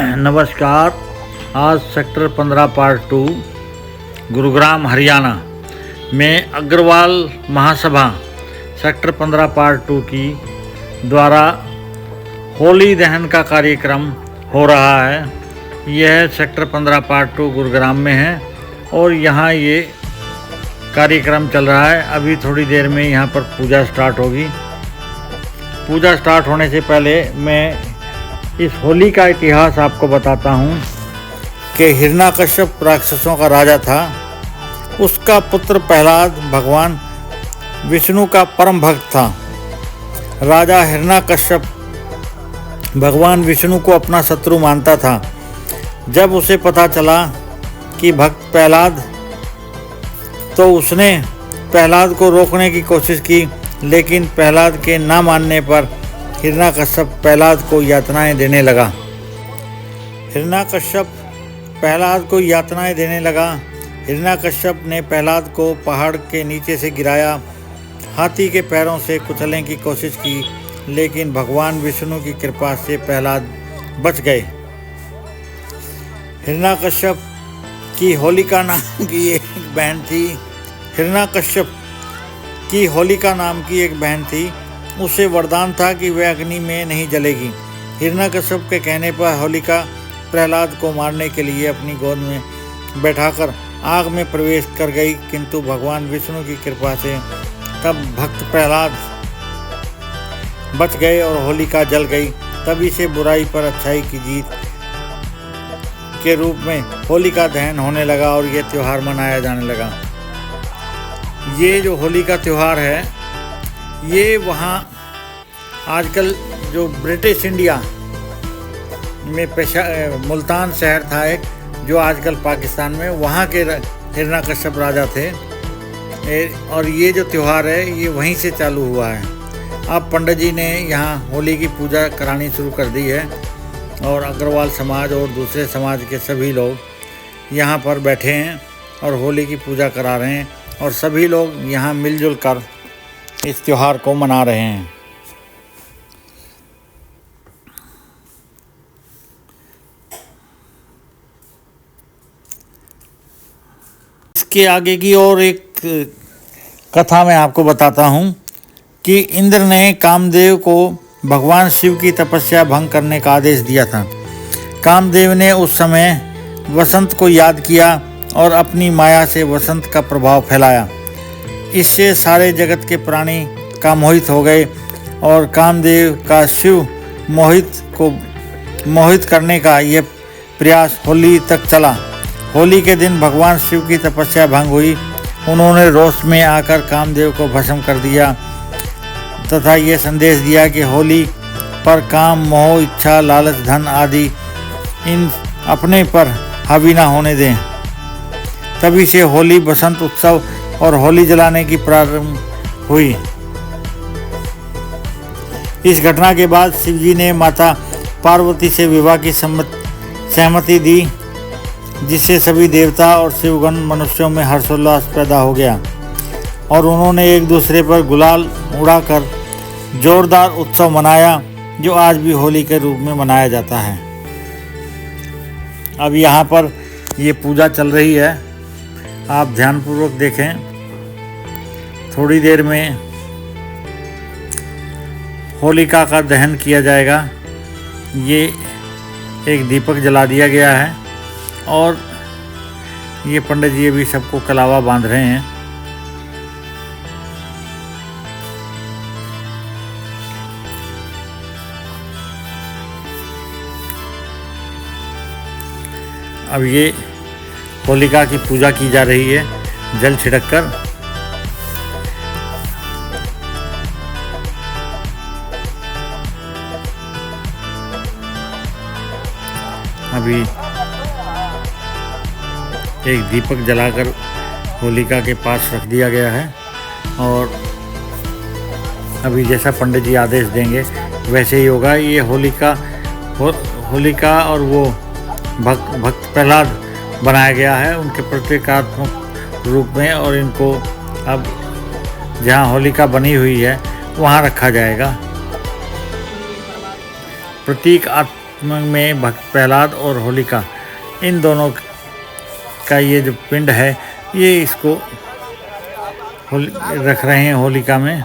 नमस्कार। आज sector 15 part 2 Gurugram Haryana में अग्रवाल महासभा सेक्टर 15 पार्ट 2 की द्वारा होली दहन का कार्यक्रम हो रहा है। यह सेक्टर 15 पार्ट 2 गुरुग्राम में है और यहाँ ये कार्यक्रम चल रहा है। अभी थोड़ी देर में यहाँ पर पूजा स्टार्ट होगी। पूजा स्टार्ट होने से पहले मैं इस होली का इतिहास आपको बताता हूँ कि हिरण्यकश्यप राक्षसों का राजा था। उसका पुत्र प्रहलाद भगवान विष्णु का परम भक्त था। राजा हिरण्यकश्यप भगवान विष्णु को अपना शत्रु मानता था। जब उसे पता चला कि भक्त प्रहलाद, तो उसने प्रहलाद को रोकने की कोशिश की, लेकिन प्रहलाद के ना मानने पर हिरण्यकश्यप प्रहलाद को यातनाएं देने लगा। हिरण्यकश्यप ने प्रहलाद को पहाड़ के नीचे से गिराया, हाथी के पैरों से कुचलने की कोशिश की, लेकिन भगवान विष्णु की कृपा से प्रहलाद बच गए। हिरण्यकश्यप की होलिका नाम की एक बहन थी। उसे वरदान था कि वह अग्नि में नहीं जलेगी। हिरण्यकश्यप के कहने पर होलिका प्रहलाद को मारने के लिए अपनी गोद में बैठाकर आग में प्रवेश कर गई, किंतु भगवान विष्णु की कृपा से तब भक्त प्रहलाद बच गए और होलिका जल गई। तभी से बुराई पर अच्छाई की जीत के रूप में होलिका दहन होने लगा और ये त्यौहार मनाया जाने लगा। ये जो होली का त्यौहार है, ये वहाँ आजकल जो ब्रिटिश इंडिया में मुल्तान शहर था एक, जो आजकल पाकिस्तान में, वहाँ के हिरण्यकश्यप राजा थे। और ये जो त्यौहार है ये वहीं से चालू हुआ है। अब पंडित जी ने यहाँ होली की पूजा करानी शुरू कर दी है और अग्रवाल समाज और दूसरे समाज के सभी लोग यहाँ पर बैठे हैं और होली की पूजा करा रहे हैं और सभी लोग यहाँ मिलजुल कर इस त्यौहार को मना रहे हैं। इसके आगे की और एक कथा मैं आपको बताता हूँ कि इंद्र ने कामदेव को भगवान शिव की तपस्या भंग करने का आदेश दिया था। कामदेव ने उस समय वसंत को याद किया और अपनी माया से वसंत का प्रभाव फैलाया। इससे सारे जगत के प्राणी का मोहित हो गए और कामदेव का शिव मोहित करने का यह प्रयास होली तक चला। होली के दिन भगवान शिव की तपस्या भंग हुई। उन्होंने रोष में आकर कामदेव को भस्म कर दिया तथा ये संदेश दिया कि होली पर काम, मोह, इच्छा, लालच, धन आदि इन अपने पर हावी ना होने दें। तभी से होली बसंत उत्सव और होली जलाने की प्रारंभ हुई। इस घटना के बाद शिवजी ने माता पार्वती से विवाह की सहमति दी, जिससे सभी देवता और शिवगण मनुष्यों में हर्षोल्लास पैदा हो गया और उन्होंने एक दूसरे पर गुलाल उड़ाकर जोरदार उत्सव मनाया, जो आज भी होली के रूप में मनाया जाता है। अब यहाँ पर ये पूजा चल रही है, आप ध्यानपूर्वक देखें। थोड़ी देर में होलिका का दहन किया जाएगा। ये एक दीपक जला दिया गया है और ये पंडित जी अभी सबको कलावा बांध रहे हैं। अब ये होलिका की पूजा की जा रही है जल छिड़क कर। अभी एक दीपक जलाकर होलिका के पास रख दिया गया है और अभी जैसा पंडित जी आदेश देंगे वैसे ही होगा। ये होलिका और वो भक्त प्रहलाद बनाया गया है उनके प्रतीकात्मक रूप में, और इनको अब जहाँ होलिका बनी हुई है वहाँ रखा जाएगा। में भक्त प्रहलाद और होलिका, इन दोनों का ये जो पिंड है, ये इसको रख रहे हैं होलिका में।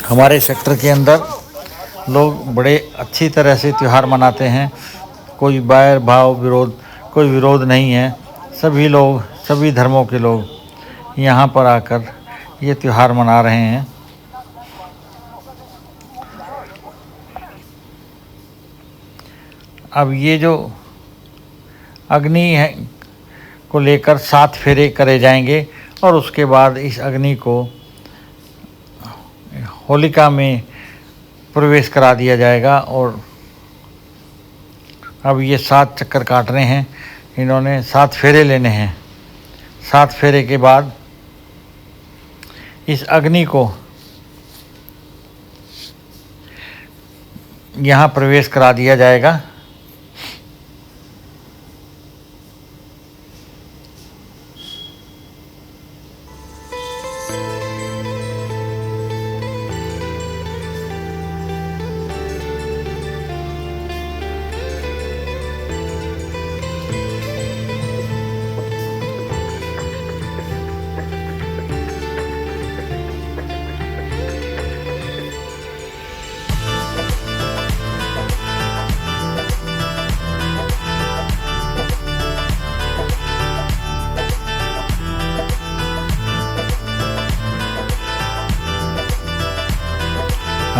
हमारे सेक्टर के अंदर लोग बड़े अच्छी तरह से त्यौहार मनाते हैं। कोई बैर भाव कोई विरोध नहीं है। सभी लोग, सभी धर्मों के लोग यहाँ पर आकर ये त्यौहार मना रहे हैं। अब ये जो अग्नि है को लेकर 7 फेरे करे जाएंगे और उसके बाद इस अग्नि को होलिका में प्रवेश करा दिया जाएगा। और अब ये 7 चक्कर काटने हैं, इन्होंने 7 फेरे लेने हैं। 7 फेरे के बाद इस अग्नि को यहाँ प्रवेश करा दिया जाएगा।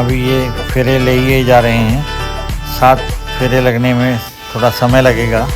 अभी ये फेरे लिए जा रहे हैं। 7 फेरे लगने में थोड़ा समय लगेगा।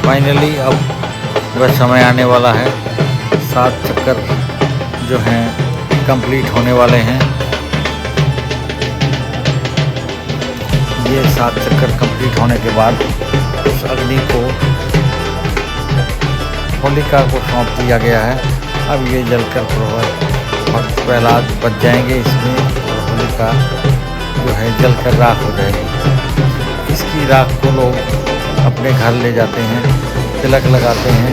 फाइनली अब वह समय आने वाला है। 7 चक्कर जो हैं कंप्लीट होने वाले हैं। ये 7 चक्कर कंप्लीट होने के बाद उस अग्नि को होलिका को सौंप दिया गया है। अब ये जलकर भक्त प्रहलाद बच जाएंगे इसमें और होलिका जो है जलकर राख हो जाएगी। इसकी राख को लोग अपने घर ले जाते हैं, तिलक लगाते हैं।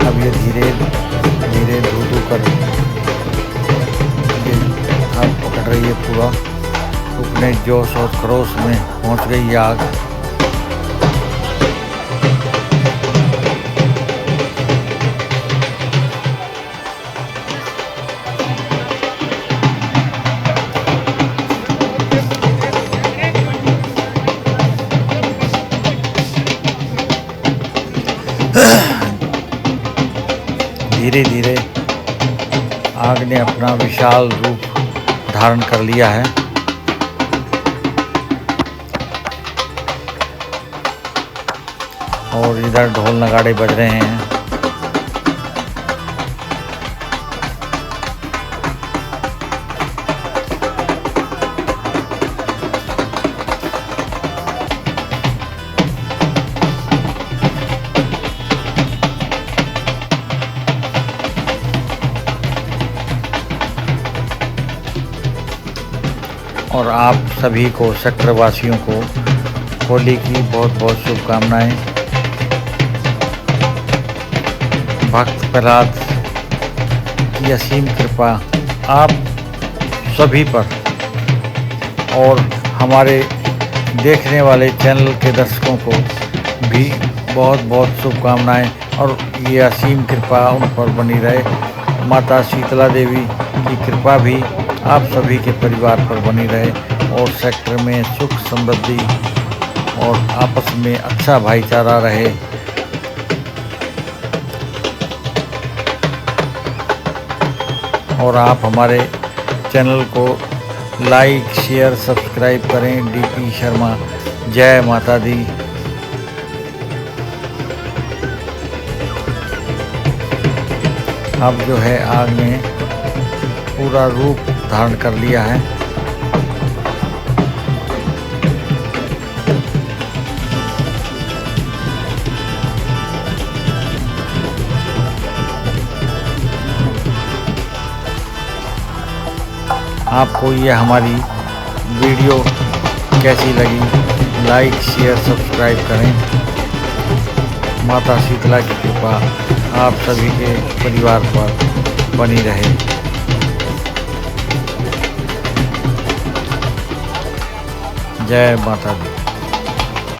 अब ये धीरे धीरे धू कर ये आग पकड़ रही है पूरा। अपने जोश और खरोश में पहुंच गई आग। धीरे धीरे आग ने अपना विशाल रूप धारण कर लिया है। और इधर ढोल नगाड़े बज रहे हैं। और आप सभी को, सेक्टर वासियों को होली की बहुत बहुत शुभकामनाएं। भक्त प्रहलाद की असीम कृपा आप सभी पर और हमारे देखने वाले चैनल के दर्शकों को भी बहुत बहुत शुभकामनाएं। और ये असीम कृपा उन पर बनी रहे। माता शीतला देवी की कृपा भी आप सभी के परिवार पर बनी रहे और सेक्टर में सुख समृद्धि और आपस में अच्छा भाईचारा रहे। और आप हमारे चैनल को लाइक शेयर सब्सक्राइब करें। डीपी शर्मा, जय माता दी। अब जो है आग ने पूरा रूप धारण कर लिया है। आपको ये हमारी वीडियो कैसी लगी, लाइक शेयर सब्सक्राइब करें। माता शीतला की कृपा आप सभी के परिवार पर बनी रहे। जय माता दी।